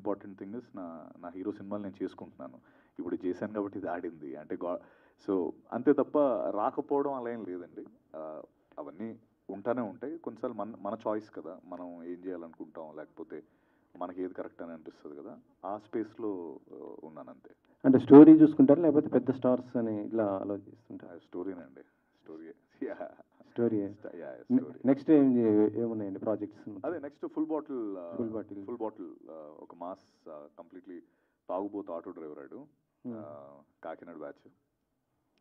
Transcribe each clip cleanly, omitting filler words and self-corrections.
Important thing is నా hero సినిమాలు నేను చేసుకుంటున్నాను. ఇప్పుడు చేశాను కాబట్టి ఇది ఆడింది అంటే సో అంతే తప్ప రాకపోవడం అలా ఏం లేదండి. అవన్నీ ఉంటానే ఉంటాయి. కొన్నిసార్లు మన చాయిస్ కదా, మనం ఏం చేయాలనుకుంటాం, లేకపోతే మనకి ఏది కరెక్ట్ అని అనిపిస్తుంది కదా, ఆ స్పేస్లో ఉన్నాను అంతే. అంటే స్టోరీ చూసుకుంటారు లేకపోతే పెద్ద స్టార్స్ అని ఇలా ఆలోచిస్తుంటారు? స్టోరీనండి, స్టోరీ. స్టోరీ. నెక్స్ట్ ఏమున్నాయండి ప్రాజెక్ట్స్? అదే నెక్స్ట్ ఫుల్ బాటిల్ ఒక మాస్ కంప్లీట్లీ తాగుబోతు ఆటో డ్రైవర్ ఆడు, కాకినాడ బ్యాచ్.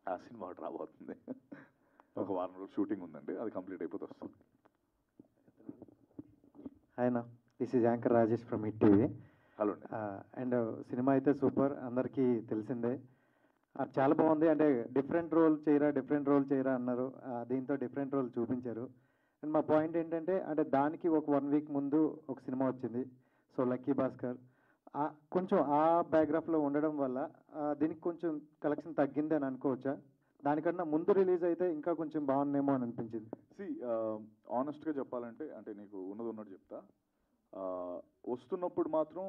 ఆ సినిమా ఒకటి రాబోతుంది. ఒక వారం రోజులు షూటింగ్ ఉందండి, అది కంప్లీట్ అయిపోతే వస్తుంది. Hi, this is anchor Rajesh from hit TV. Hello అండి. అండ్ సినిమా అయితే సూపర్, అందరికీ తెలిసిందే. చాలా బాగుంది. అంటే డిఫరెంట్ రోల్ చేయరా అన్నారు, దీంతో డిఫరెంట్ రోల్ చూపించారు. అండ్ మా పాయింట్ ఏంటంటే, అంటే దానికి ఒక 1 వీక్ ముందు ఒక సినిమా వచ్చింది, సో లక్కీ భాస్కర్. కొంచెం ఆ బ్యాక్గ్రాఫ్లో ఉండడం వల్ల దీనికి కొంచెం కలెక్షన్ తగ్గింది అని అనుకోవచ్చా? దానికన్నా ముందు రిలీజ్ అయితే ఇంకా కొంచెం బాగుందేమో అని అనిపించింది. ఆనెస్ట్గా చెప్పాలంటే, అంటే నీకు ఉన్నట్టు చెప్తా, వస్తున్నప్పుడు మాత్రం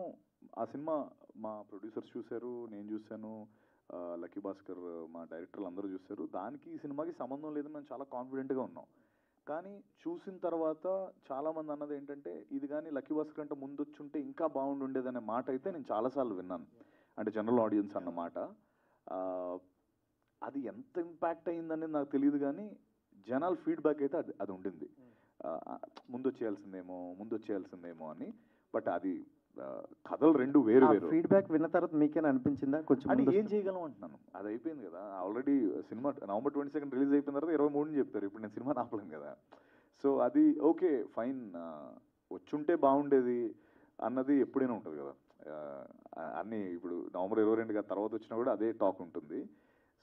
ఆ సినిమా మా ప్రొడ్యూసర్స్ చూశారు, నేను చూశాను, లక్కీ భాస్కర్ మా డైరెక్టర్లు అందరూ చూశారు. దానికి ఈ సినిమాకి సంబంధం లేదని మేము చాలా కాన్ఫిడెంట్గా ఉన్నాం. కానీ చూసిన తర్వాత చాలామంది అన్నది ఏంటంటే, ఇది కానీ లక్కీ భాస్కర్ అంటే ముందు వచ్చుంటే ఇంకా బాగుండేదనే మాట అయితే నేను చాలాసార్లు విన్నాను, అంటే జనరల్ ఆడియన్స్ అన్న మాట. అది ఎంత ఇంపాక్ట్ అయ్యిందనేది నాకు తెలియదు, కానీ జనాల ఫీడ్బ్యాక్ అయితే అది ఉండింది, ముందు వచ్చేయాల్సిందేమో అని. బట్ అది కథలు రెండు వేరు. ఫీడ్బ్యాక్ విన్న తర్వాత మీకేనా అనిపించిందా కొంచెం? అంటే ఏం చేయగలం అంటున్నాను, అది అయిపోయింది కదా ఆల్రెడీ. సినిమా November 22 రిలీజ్ అయిపోయిన తర్వాత 23 చెప్తారు. ఇప్పుడు నేను సినిమా ఆపలేను కదా. సో అది ఓకే ఫైన్, వచ్చుంటే బాగుండేది అన్నది ఎప్పుడైనా ఉంటుంది కదా. అన్నీ ఇప్పుడు November 22 తర్వాత వచ్చినా కూడా అదే టాక్ ఉంటుంది.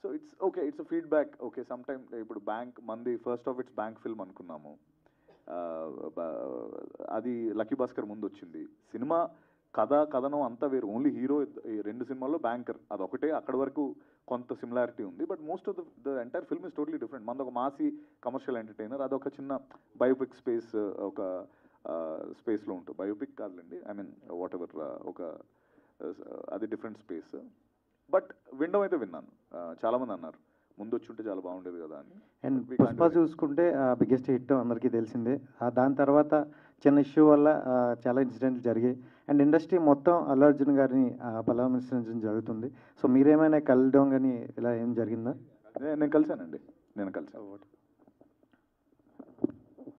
So it's okay, it's feedback. Okay, some time ఇప్పుడు మంది first of it's bank film అనుకున్నాము, అది లక్కీ భాస్కర్ ముందు వచ్చింది. సినిమా కథనం అంతా వేరు, ఓన్లీ హీరో. 2 సినిమాల్లో బ్యాంకర్ అదొకటే, అక్కడ వరకు కొంత సిమిలారిటీ ఉంది. But most of the entire film is totally different. మనది ఒక మాసీ కమర్షియల్ ఎంటర్టైనర్, అదొక చిన్న బయోపిక్ స్పేస్, ఒక స్పేస్లో ఉంటుంది. బయోపిక్ కాదులేండి, ఐ మీన్ వాట్ ఎవర్, ఒక అది డిఫరెంట్ స్పేస్. బట్ వినడం అయితే విన్నాను, చాలామంది అన్నారు ముందు వచ్చి ఉంటే చాలా బాగుండేది కదా అని. అండ్ పుష్ప చూసుకుంటే బిగ్గెస్ట్ హిట్ అందరికీ తెలిసిందే. దాని తర్వాత చిన్న ఇష్యూ వల్ల చాలా ఇన్సిడెంట్లు జరిగాయి. అండ్ ఇండస్ట్రీ మొత్తం అల్లు అర్జున్ గారిని పరామర్శించడం జరుగుతుంది. సో మీరేమైనా కలవడం కానీ ఇలా ఏం జరిగిందా? నేను కలిశానండి, నేను కలిసాను.